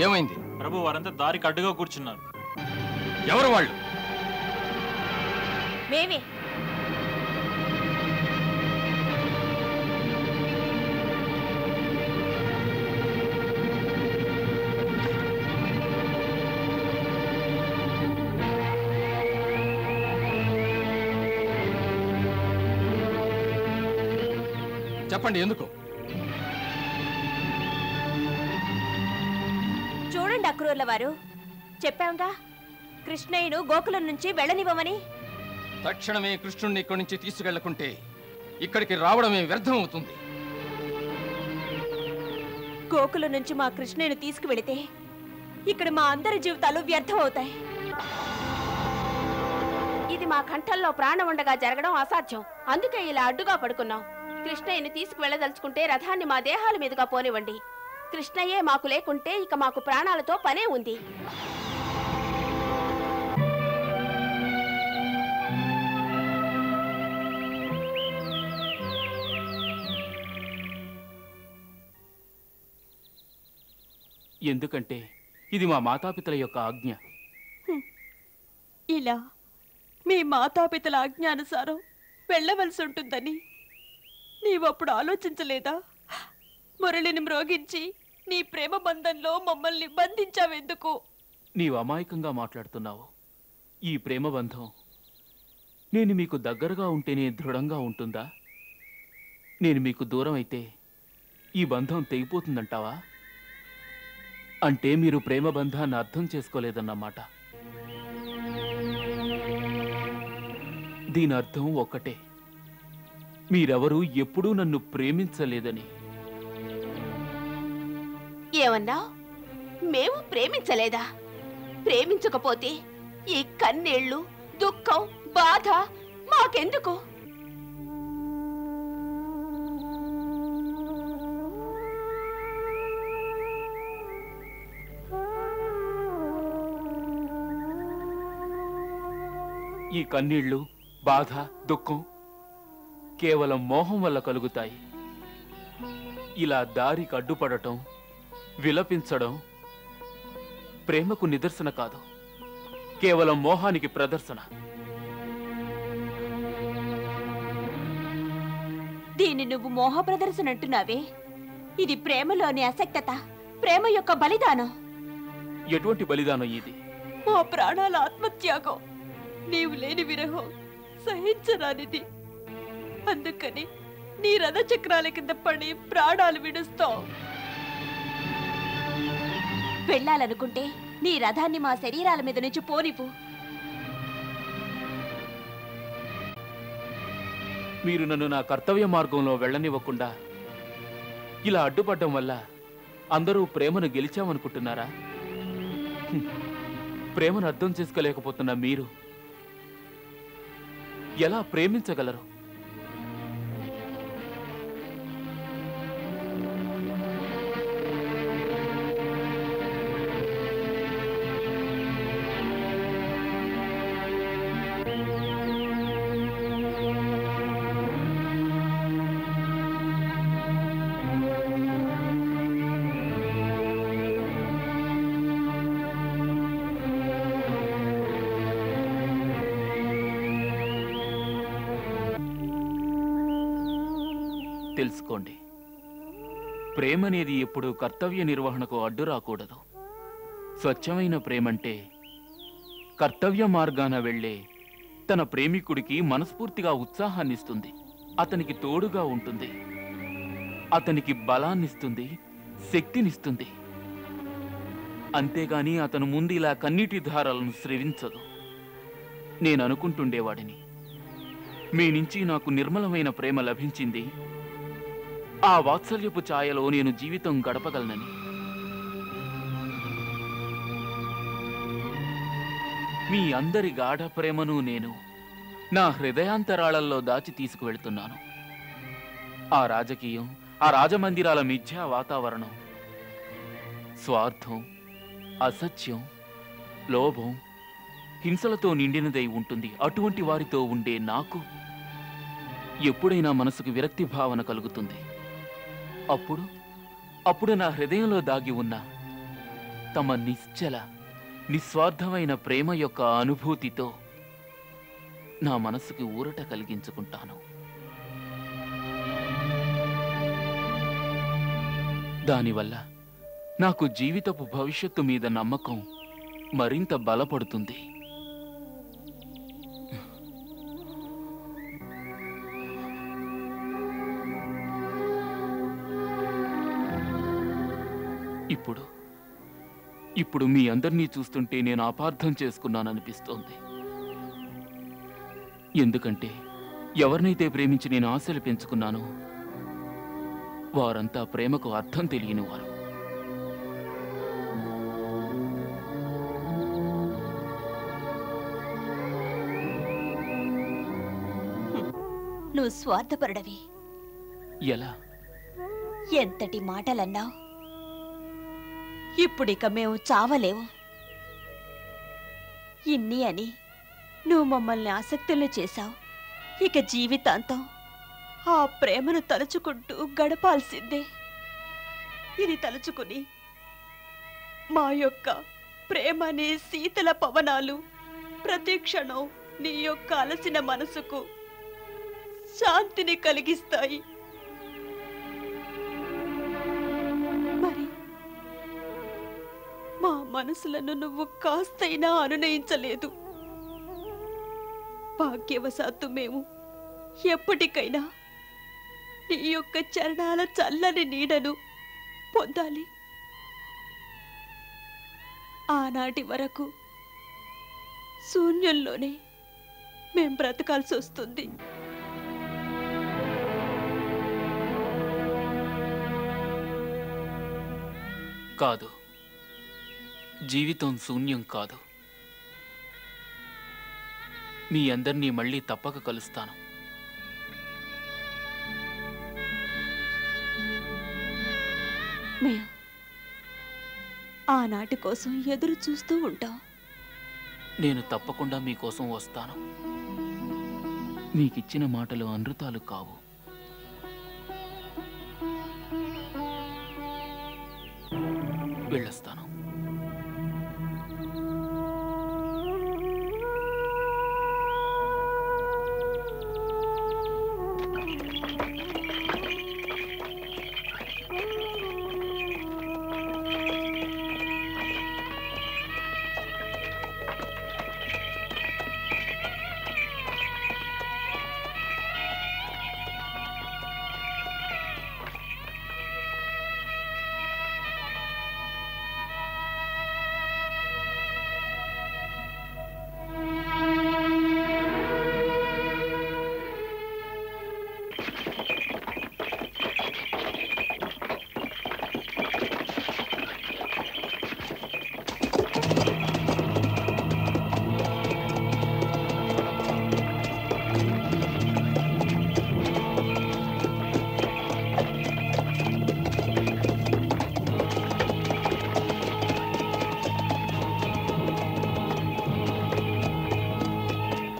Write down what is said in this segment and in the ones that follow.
ఏమైంది? ప్రభు వారంతా దారికి అడ్డుగా కూర్చున్నారు. ఎవరు వాళ్ళు? మేమే. చెప్పండి, ఎందుకు? చూడండి అక్రూర్ల వారు, చెప్పాంగా కృష్ణయ్యను గోకులం నుంచి వెళ్ళనివ్వమని. తక్షణమే కృష్ణుణ్ణి ఇక్కడి నుంచి తీసుకెళ్లకుంటే ఇక్కడికి రావడమే వ్యర్థం అవుతుంది. గోకులం నుంచి మా కృష్ణయ్యను తీసుకువెళితే ఇక్కడ మా అందరి జీవితాలు వ్యర్థం అవుతాయి. ఇది మా కంఠంలో ప్రాణం ఉండగా జరగడం అసాధ్యం. అందుకే ఇలా అడ్డుగా పడుకున్నాం. కృష్ణయ్యని తీసుకువెళ్ళదలుచుకుంటే రథాన్ని మా దేహాల మీదుగా పోనివ్వండి. కృష్ణయ్యే మాకు లేకుంటే ఇక మాకు ప్రాణాలతో పనే ఉంది. ఎందుకంటే ఇది మా మాతాపితల యొక్క ఆజ్ఞ. ఇలా మీ మాతాపితల ఆజ్ఞానుసారం వెళ్ళవలసి ఉంటుందని నీవప్పుడు ఆలోచించలేదా? మురళిని మ్రోగించి నీ ప్రేమ బంధంలో మమ్మల్ని బంధించావెందుకు? నీవు అమాయకంగా మాట్లాడుతున్నావు. ఈ ప్రేమ బంధం నేను మీకు దగ్గరగా ఉంటేనే దృఢంగా ఉంటుందా? నేను మీకు దూరం అయితే ఈ బంధం తెగిపోతుందంటావా? అంటే మీరు ప్రేమ బంధాన్ని అర్థం చేసుకోలేదన్నమాట. దీని అర్థం ఒక్కటే, మీరెవరూ ఎప్పుడూ నన్ను ప్రేమించలేదని. ఏమన్నా? మేము ప్రేమించలేదా? ప్రేమించకపోతే ఈ కన్నీళ్లు, దుఃఖం, బాధ మాకెందుకు? ఈ కన్నీళ్లు, బాధ, దుఃఖం కేవలం మోహం వల్ల కలుగుతాయి. ఇలా దారికి అడ్డుపడటం, విలపించడం ప్రేమకు నిదర్శన కాదు, కేవలం మోహానికి ప్రదర్శన. దీన్ని నువ్వు మోహ ప్రదర్శన అంటున్నావే? ఇది ప్రేమలోని అసక్తత, ప్రేమ యొక్క బలిదానం. ఎటువంటి బలిదానం ఇది? మా ప్రాణాల ఆత్మత్యాగం. నీవు లేని విరహం సహించరానిది. అందుకని నీ రథ చక్రాల కింద పడి ప్రాణాలు విడుస్తావు. వెళ్ళాలనుకుంటే నీ రథాన్ని మా శరీరాల మీద నుంచి పోనిపు. మీరు నన్ను నా కర్తవ్య మార్గంలో వెళ్ళనివ్వకుండా ఇలా అడ్డుపడ్డం వల్ల అందరూ ప్రేమను గెలిచామనుకుంటున్నారా? ప్రేమను అర్థం చేసుకోలేకపోతున్న మీరు ఎలా ప్రేమించగలరు? తెలుసుకోండి, ప్రేమనేది ఎప్పుడూ కర్తవ్య నిర్వహణకు అడ్డు రాకూడదు. స్వచ్ఛమైన ప్రేమంటే కర్తవ్య మార్గాన వెళ్లే తన ప్రేమికుడికి మనస్ఫూర్తిగా ఉత్సాహాన్నిస్తుంది, అతనికి తోడుగా ఉంటుంది, అతనికి బలాన్నిస్తుంది, శక్తినిస్తుంది. అంతేగాని అతను ముందు ఇలా కన్నీటి ధారలను స్రవించదు. నేను అనుకుంటుండేవాడిని, మీ నుంచి నాకు నిర్మలమైన ప్రేమ లభించింది, ఆ వాత్సల్యపు ఛాయలో నేను జీవితం గడపగలనని. మీ అందరి గాఢ ప్రేమను నేను నా హృదయాంతరాళల్లో దాచి తీసుకువెళ్తున్నాను. ఆ రాజకీయం, ఆ రాజమందిరాల మిథ్యా వాతావరణం స్వార్థం, అసత్యం, లోభం, హింసలతో నిండినదై ఉంటుంది. అటువంటి వారితో ఉండే నాకు ఎప్పుడైనా మనసుకు విరక్తి భావన కలుగుతుంది. అప్పుడు నా హృదయంలో దాగి ఉన్న తమ నిశ్చల నిస్వార్థమైన ప్రేమ యొక్క అనుభూతితో నా మనసుకి ఊరట కలిగించుకుంటాను. దానివల్ల నాకు జీవితపు భవిష్యత్తు మీద నమ్మకం మరింత బలపడుతుంది. ఇప్పుడు మీ అందరినీ చూస్తుంటే నేను అపార్థం చేసుకున్నాననిపిస్తోంది. ఎందుకంటే ఎవరినైతే ప్రేమించి నేను ఆశలు పెంచుకున్నానో వారంతా ప్రేమకు అర్థం తెలియని వారు. నువ్వు స్వార్థపరుడవి. ఎలా? ఎంతటి మాటలన్నావు. ఇప్పుడిక మేము చావలేవు. ఇన్ని అని నువ్వు మమ్మల్ని ఆసక్తులు చేశావు. ఇక జీవితాంతం ఆ ప్రేమను తలుచుకుంటూ గడపాల్సిందే. ఇది తలుచుకుని మా యొక్క ప్రేమని శీతల పవనాలు ప్రతి క్షణం నీ యొక్క అలసిన మనసుకు శాంతిని కలిగిస్తాయి. మరి మా మనసులను నువ్వు కాస్తైనా అనునయించలేదు. భాగ్యవశాత్తు మేము ఎప్పటికైనా నీ యొక్క చరణాల చల్లని నీడను పొందాలి. ఆనాటి వరకు శూన్యంలోనే మేం బ్రతకాల్సి వస్తుంది. కాదు, జీవితం శూన్యం కాదు. మీ అందరినీ మళ్ళీ తప్పక కలుస్తాను. మేము ఆనాటి కోసం ఎదురు చూస్తూ ఉంటాం. నేను తప్పకుండా మీకోసం వస్తాను. మీకిచ్చిన మాటలు అమృతాలు కావు. వెళ్ళొస్తాను.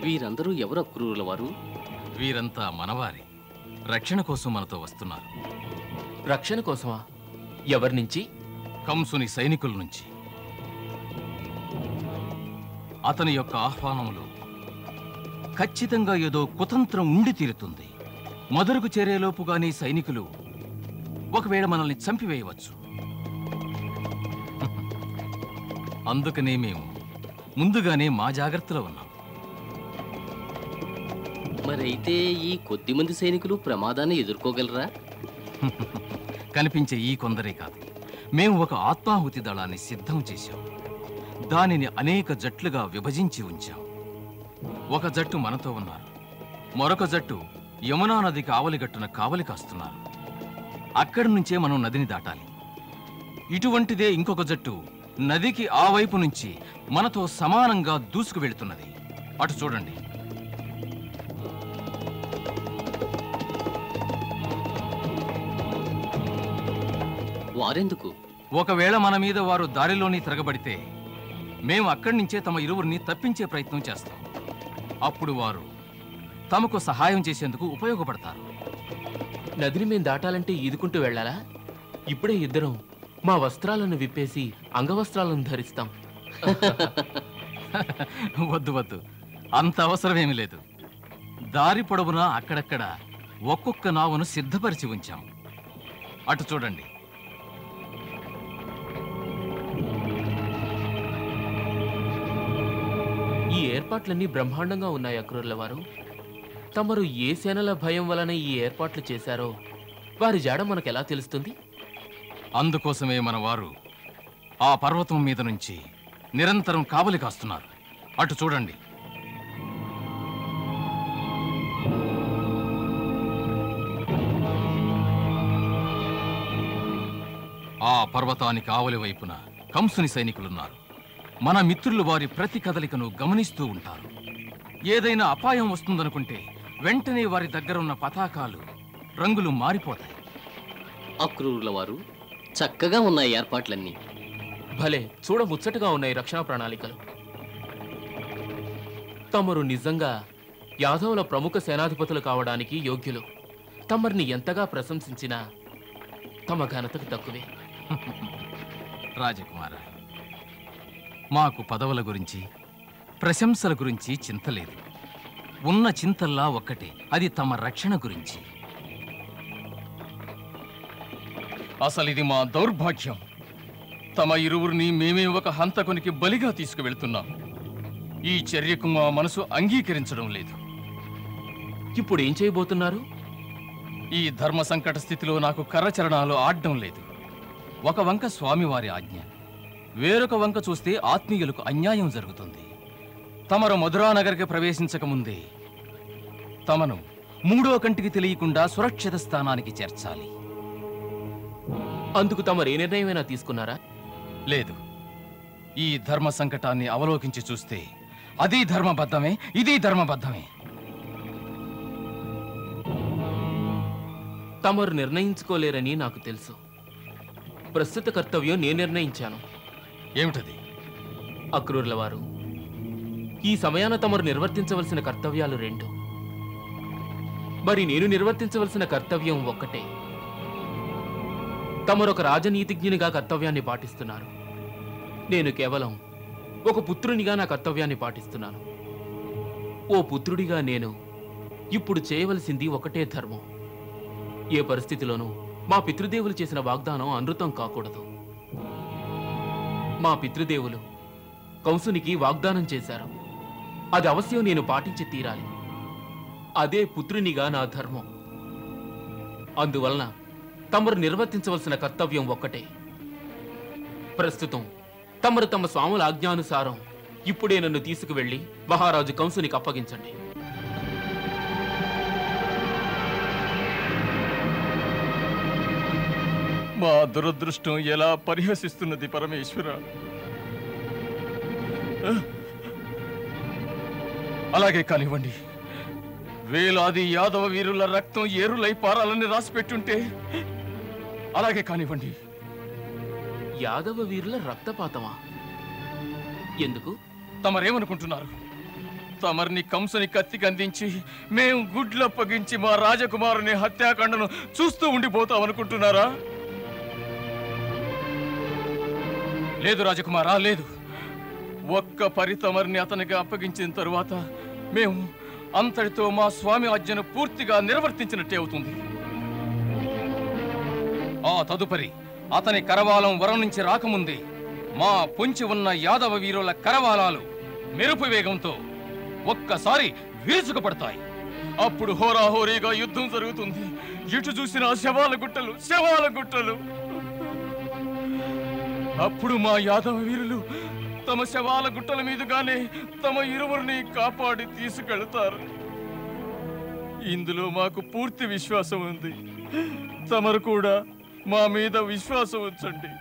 వీరందరూ ఎవరు క్రూరుల వారు? వీరంతా మనవారి రక్షణ కోసం మనతో వస్తున్నారు. రక్షణ కోసమా? ఎవరి నుంచి? కంసుని సైనికుల నుంచి. అతని యొక్క ఆహ్వానంలో ఖచ్చితంగా ఏదో కుతంత్రం ఉండి తీరుతుంది. మధురకు చేరేలోపుగానే సైనికులు ఒకవేళ మనల్ని చంపివేయవచ్చు. అందుకనే మేము ముందుగానే మా జాగ్రత్తలో ఉన్నాం. మరైతే ఈ కొద్ది మంది సైనికులు ప్రమాదాన్ని ఎదుర్కోగలరా? కనిపించే ఈ కొందరే కాదు, మేము ఒక ఆత్మాహుతి దళాన్ని సిద్ధం చేశాం. దానిని అనేక జట్లుగా విభజించి ఉంచాం. ఒక జట్టు మనతో ఉన్నారు, మరొక జట్టు యమునా నదికి ఆవలిగట్టున కావలి కాస్తున్నారు. అక్కడి నుంచే మనం నదిని దాటాలి. ఇటువంటిదే ఇంకొక జట్టు నదికి ఆ వైపు నుంచి మనతో సమానంగా దూసుకు వెళుతున్నది. అటు చూడండి. వారెందుకు? ఒకవేళ మన మీద వారు దారిలోని తిరగబడితే మేము అక్కడి నుంచే తమ ఇరువురిని తప్పించే ప్రయత్నం చేస్తాం. అప్పుడు వారు తమకు సహాయం చేసేందుకు ఉపయోగపడతారు. నదిని మేం దాటాలంటే ఈదుకుంటూ వెళ్ళాలా? ఇప్పుడే ఇద్దరం మా వస్త్రాలను విప్పేసి అంగవస్త్రాలను ధరిస్తాం. వద్దు వద్దు, అంత అవసరమేమీ లేదు. దారి పొడవునా అక్కడక్కడ ఒక్కొక్క నావను సిద్ధపరిచి ఉంచాం. అటు చూడండి. ఈ ఏర్పాట్లన్నీ బ్రహ్మాండంగా ఉన్నాయి అక్రూరుల వారు. తమరు ఏ సేనల భయం వలన ఈ ఏర్పాట్లు చేశారో వారి జాడ మనకెలా తెలుస్తుంది? అందుకోసమే మన వారు ఆ పర్వతం మీద నుంచి నిరంతరం కావలి కాస్తున్నారు. అటు చూడండి. ఆ పర్వతానికి ఆవలి వైపున కంసుని సైనికులున్నారు. మన మిత్రులు వారి ప్రతి కదలికను గమనిస్తూ ఉంటారు. ఏదైనా అపాయం వస్తుందనుకుంటే వెంటనే వారి దగ్గరున్న పతాకాలు రంగులు మారిపోతాయి. అక్రూరుల వారు, చక్కగా ఉన్నాయి ఏర్పాట్లన్నీ. భలే చూడ ముచ్చటగా ఉన్నాయి రక్షణ ప్రణాళికలు. తమరు నిజంగా యాదవుల ప్రముఖ సేనాధిపతులు కావడానికి యోగ్యులు. తమరిని ఎంతగా ప్రశంసించినా తమ ఘనతకు తక్కువే. రాజకుమార, మాకు పదవుల గురించి ప్రశంసల గురించి చింత లేదు. ఉన్న చింతల్లా ఒక్కటే, అది తమ రక్షణ గురించి. అసలిది మా దౌర్భాగ్యం. తమ ఇరువురిని మేమే ఒక హంతకునికి బలిగా తీసుకువెళ్తున్నాం. ఈ చర్యకు మా మనసు అంగీకరించడం లేదు. ఇప్పుడు ఏం చేయబోతున్నారు? ఈ ధర్మ సంకట స్థితిలో నాకు కరచరణాలు ఆడడం లేదు. ఒక వంక స్వామివారి ఆజ్ఞ, వేరొక వంక చూస్తే ఆత్మీయులకు అన్యాయం జరుగుతుంది. తమరు మధురానగర్కి ప్రవేశించకముందే తమను మూడో కంటికి తెలియకుండా సురక్షిత స్థానానికి చేర్చాలి. అందుకు తమరు ఏ నిర్ణయమైనా తీసుకున్నారా? లేదు. ఈ ధర్మ సంకటాన్ని అవలోకించి చూస్తే అది ధర్మబద్ధమే, ఇది ధర్మబద్ధమే. తమరు నిర్ణయించుకోలేరని నాకు తెలుసు. ప్రస్తుత కర్తవ్యం నేను నిర్ణయించాను. ఏమిటది? అక్రూరుల వారు, ఈ సమయాన తమరు నిర్వర్తించవలసిన కర్తవ్యాలు 2. మరి నేను నిర్వర్తించవలసిన కర్తవ్యం 1. తమరొక రాజనీతిజ్ఞునిగా కర్తవ్యాన్ని పాటిస్తున్నారు. నేను కేవలం ఒక పుత్రునిగా నా కర్తవ్యాన్ని పాటిస్తున్నాను. ఓ పుత్రుడిగా నేను ఇప్పుడు చేయవలసింది ఒకటే ధర్మం. ఏ పరిస్థితిలోనూ మా పితృదేవులు చేసిన వాగ్దానం అనృతం కాకూడదు. మా పితృదేవులు కంసునికి వాగ్దానం చేశారు. అది అవశ్యం నేను పాటించి తీరాలి. అదే పుత్రునిగా నా ధర్మం. అందువలన తమరు నిర్వర్తించవలసిన కర్తవ్యం 1. ప్రస్తుతం తమరు తమ స్వాముల ఆజ్ఞానుసారం ఇప్పుడే నన్ను తీసుకువెళ్లి మహారాజు కంసునికి అప్పగించండి. మా దురదృష్టం ఎలా పరిహసిస్తున్నది పరమేశ్వర. అలాగే కానివ్వండి. వేలాది యాదవ వీరుల రక్తం ఏరులై పారాలని రాసిపెట్టుంటే అలాగే కానివ్వండి. యాదవ వీరుల రక్తపాతమా? ఎందుకు? తమరేమనుకుంటున్నారు? తమరిని కంసుని కత్తికి అందించి మేం గుడ్లప్పగించి మా రాజకుమారుని హత్యాకాండను చూస్తూ ఉండిపోతామనుకుంటున్నారా? లేదు రాజకుమారా, లేదు. ఒక్క పరి తమరిని అతనికి అప్పగించిన తరువాత మేము అంతటితో మా స్వామి ఆజ్ఞను పూర్తిగా నిర్వర్తించినట్టే అవుతుంది. ఆ తదుపరి అతని కరవాలం వరం నుంచి రాకముందే మా పొంచి ఉన్న యాదవ వీరుల కరవాలాలు మెరుపు వేగంతో ఒక్కసారి విరుచుకుపడతాయి. అప్పుడు హోరాహోరీగా యుద్ధం జరుగుతుంది. ఇటు చూసిన శవాల గుట్టలు, శవాల గుట్టలు. అప్పుడు మా యాదవ వీరులు తమ శవాల గుట్టల మీదుగానే తమ ఇరువురిని కాపాడి తీసుకెళ్తారు. ఇందులో మాకు పూర్తి విశ్వాసం ఉంది. తమరు కూడా మా మీద విశ్వాసం ఉంచండి.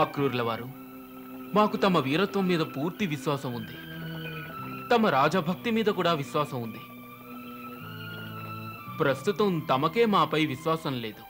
అక్రూరుల వారు, మాకు తమ వీరత్వం మీద పూర్తి విశ్వాసం ఉంది. తమ రాజభక్తి మీద కూడా విశ్వాసం ఉంది. ప్రస్తుతం తమకే మాపై విశ్వాసం లేదు.